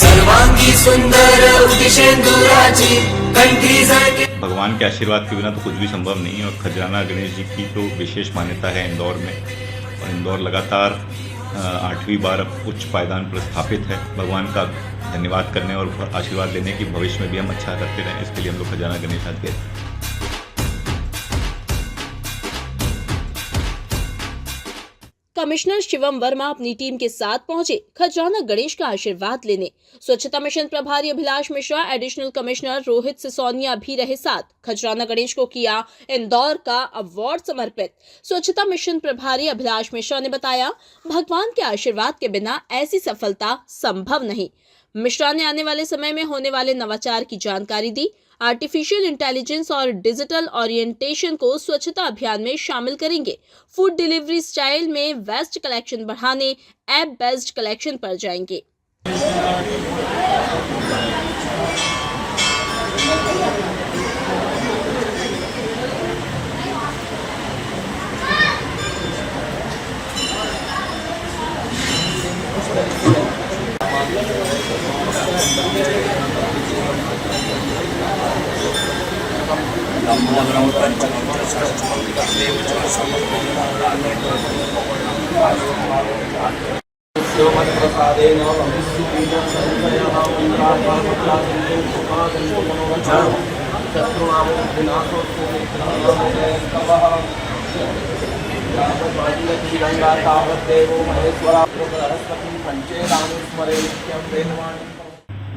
सर्वांगी सुंदर उदिशेंदुराची कंठी झळके। भगवान के आशीर्वाद के बिना तो कुछ भी संभव नहीं है और खजराना गणेश जी की तो विशेष मान्यता है इंदौर में। और इंदौर लगातार 8वीं बार अब उच्च पायदान पर स्थापित है। भगवान का धन्यवाद करने और आशीर्वाद लेने की भविष्य में भी हम अच्छा करते रहें, इसके लिए हम लोग खजराना गणेश आज गए। कमिश्नर शिवम वर्मा अपनी टीम के साथ पहुंचे खजराना गणेश का आशीर्वाद लेने। स्वच्छता मिशन प्रभारी अभिलाष मिश्रा, एडिशनल कमिश्नर रोहित सिसोनिया भी रहे साथ। खजराना गणेश को किया इंदौर का अवार्ड समर्पित। स्वच्छता मिशन प्रभारी अभिलाष मिश्रा ने बताया, भगवान के आशीर्वाद के बिना ऐसी सफलता संभव नहीं। मिश्रा ने आने वाले समय में होने वाले नवाचार की जानकारी दी। आर्टिफिशियल इंटेलिजेंस और डिजिटल ओरिएंटेशन को स्वच्छता अभियान में शामिल करेंगे। फूड डिलीवरी स्टाइल में वेस्ट कलेक्शन बढ़ाने ऐप बेस्ड कलेक्शन पर जाएंगे।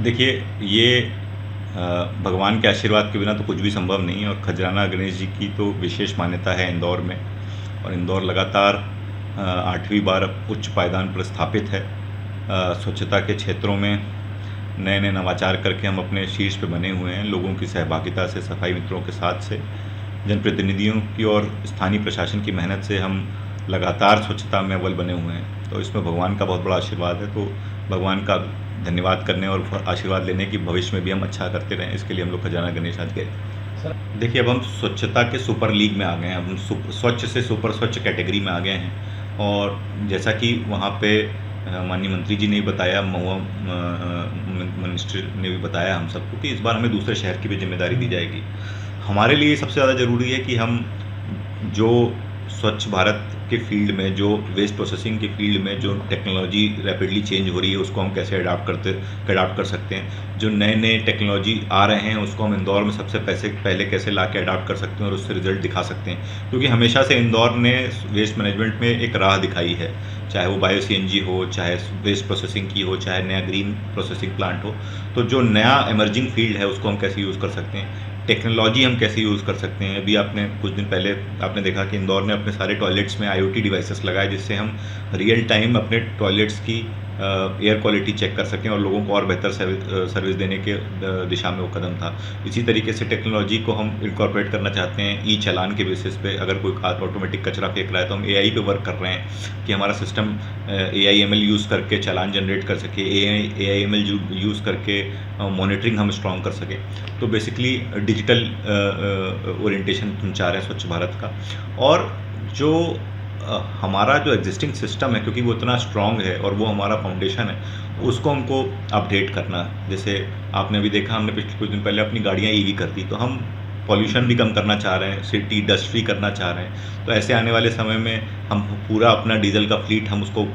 देखिए, ये भगवान के आशीर्वाद के बिना तो कुछ भी संभव नहीं है और खजराना गणेश जी की तो विशेष मान्यता है इंदौर में। और इंदौर लगातार 8वीं बार अब उच्च पायदान पर स्थापित है। स्वच्छता के क्षेत्रों में नए नए नवाचार करके हम अपने शीर्ष पे बने हुए हैं। लोगों की सहभागिता से, सफाई मित्रों के साथ से, जनप्रतिनिधियों की और स्थानीय प्रशासन की मेहनत से हम लगातार स्वच्छता में अव्वल बने हुए हैं। तो इसमें भगवान का बहुत बड़ा आशीर्वाद है। तो भगवान का धन्यवाद करने और आशीर्वाद लेने की भविष्य में भी हम अच्छा करते रहें, इसके लिए हम लोग खजराना गणेश आज गए। देखिए, अब हम स्वच्छता के सुपर लीग में आ गए हैं। हम स्वच्छ से सुपर स्वच्छ कैटेगरी में आ गए हैं। और जैसा कि वहाँ पे माननीय मंत्री जी ने भी बताया, महुआ मिनिस्टर ने भी बताया हम सबको कि इस बार हमें दूसरे शहर की भी जिम्मेदारी दी जाएगी। हमारे लिए सबसे ज़्यादा ज़रूरी है कि हम जो स्वच्छ भारत के फील्ड में, जो वेस्ट प्रोसेसिंग के फील्ड में जो टेक्नोलॉजी रैपिडली चेंज हो रही है, उसको हम कैसे अडाप्ट कर सकते हैं। जो नए नए टेक्नोलॉजी आ रहे हैं उसको हम इंदौर में सबसे पहले कैसे ला के अडाप्ट कर सकते हैं और उससे रिजल्ट दिखा सकते हैं। क्योंकि हमेशा से इंदौर ने वेस्ट मैनेजमेंट में एक राह दिखाई है, चाहे वो बायो CNG हो, चाहे वेस्ट प्रोसेसिंग की हो, चाहे नया ग्रीन प्रोसेसिंग प्लांट हो। तो जो नया एमर्जिंग फील्ड है उसको हम कैसे यूज़ कर सकते हैं, टेक्नोलॉजी हम कैसे यूज़ कर सकते हैं। अभी आपने कुछ दिन पहले आपने देखा कि इंदौर ने अपने सारे टॉयलेट्स में IoT डिवाइसेस लगाए, जिससे हम रियल टाइम अपने टॉयलेट्स की एयर क्वालिटी चेक कर सकें और लोगों को और बेहतर सर्विस देने के दिशा में वो कदम था। इसी तरीके से टेक्नोलॉजी को हम इंकॉर्पोरेट करना चाहते हैं ई चालान के बेसिस पे। अगर कोई ऑटोमेटिक कचरा फेंक रहा है तो हम AI पे वर्क कर रहे हैं कि हमारा सिस्टम AI/ML यूज़ करके चालान जनरेट कर सके, AI/ML यूज़ करके मॉनिटरिंग हम स्ट्रॉन्ग कर सकें। तो बेसिकली डिजिटल ओरिएंटेशन हम चाह रहे हैं स्वच्छ भारत का। और जो हमारा जो एग्जिस्टिंग सिस्टम है, क्योंकि वो इतना स्ट्रॉन्ग है और वो हमारा फाउंडेशन है, उसको हमको अपडेट करना है। जैसे आपने अभी देखा, हमने पिछले कुछ दिन पहले अपनी गाड़ियाँ EV कर दी, तो हम पॉल्यूशन भी कम करना चाह रहे हैं, सिटी डस्ट फ्री करना चाह रहे हैं। तो ऐसे आने वाले समय में हम पूरा अपना डीजल का फ्लीट हम उसको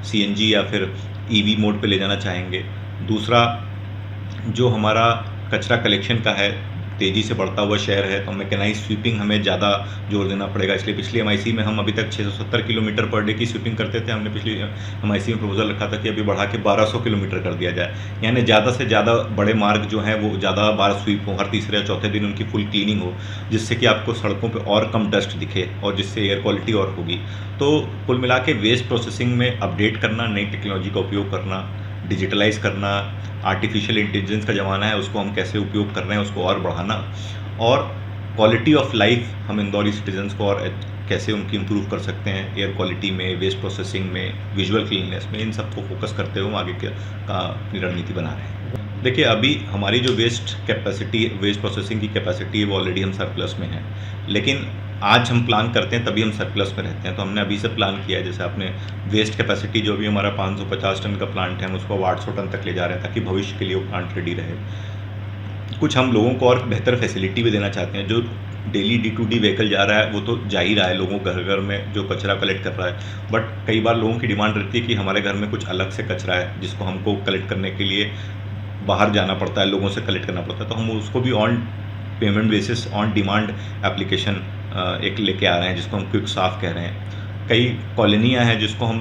CNG या फिर EV मोड पे ले जाना चाहेंगे। दूसरा, जो हमारा कचरा कलेक्शन का है, तेज़ी से बढ़ता हुआ शहर है, तो मैकेनाइज स्वीपिंग हमें ज़्यादा जोर देना पड़ेगा। इसलिए पिछली MIC में हम अभी तक 670 किलोमीटर पर डे की स्वीपिंग करते थे। हमने पिछली MIC में प्रपोजल रखा था कि अभी बढ़ा के 1200 किलोमीटर कर दिया जाए। यानी ज़्यादा से ज़्यादा बड़े मार्ग जो हैं वो ज़्यादा बार स्वीप हो, हर तीसरे या चौथे दिन उनकी फुल क्लीनिंग हो, जिससे कि आपको सड़कों पर और कम डस्ट दिखे और जिससे एयर क्वालिटी और होगी। तो कुल मिला के वेस्ट प्रोसेसिंग में अपडेट करना, नई टेक्नोलॉजी का उपयोग करना, डिजिटलाइज करना, आर्टिफिशियल इंटेलिजेंस का ज़माना है, उसको हम कैसे उपयोग कर रहे हैं उसको और बढ़ाना, और क्वालिटी ऑफ लाइफ हम इंदौरी सिटीजन्स को और कैसे उनकी इम्प्रूव कर सकते हैं, एयर क्वालिटी में, वेस्ट प्रोसेसिंग में, विजुअल क्लीननेस में, इन सबको फोकस करते हुए हम आगे का अपनी रणनीति बना रहे हैं। देखिए, अभी हमारी जो वेस्ट प्रोसेसिंग की कैपेसिटी है वो ऑलरेडी हम सरप्लस में है, लेकिन आज हम प्लान करते हैं तभी हम सरप्लस में रहते हैं। तो हमने अभी से प्लान किया है, जैसे आपने वेस्ट कैपेसिटी जो भी हमारा 550 टन का प्लांट है, हम उसको 800 टन तक ले जा रहे हैं ताकि भविष्य के लिए वो प्लांट रेडी रहे। कुछ हम लोगों को और बेहतर फैसिलिटी भी देना चाहते हैं। जो डेली D2D व्हीकल जा रहा है वो तो जा ही रहा है, लोगों घर घर में जो कचरा कलेक्ट कर रहा है, बट कई बार लोगों की डिमांड रहती है कि हमारे घर में कुछ अलग से कचरा है जिसको हमको कलेक्ट करने के लिए बाहर जाना पड़ता है, लोगों से कलेक्ट करना पड़ता है। तो हम उसको भी on payment basis on demand application एक लेके आ रहे हैं, जिसको हम क्विक साफ कह रहे हैं। कई कॉलोनियाँ हैं जिसको हम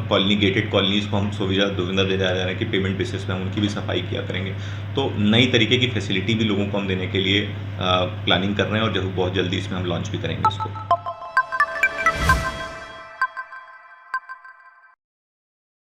कॉलोनी गेटेड कॉलोनीज़ को हम सुविधा दे जा रहे हैं कि पेमेंट बेसिस पे हम उनकी भी सफाई किया करेंगे। तो नई तरीके की फैसिलिटी भी लोगों को हम देने के लिए प्लानिंग कर रहे हैं और जो बहुत जल्दी इसमें हम लॉन्च भी करेंगे इसको।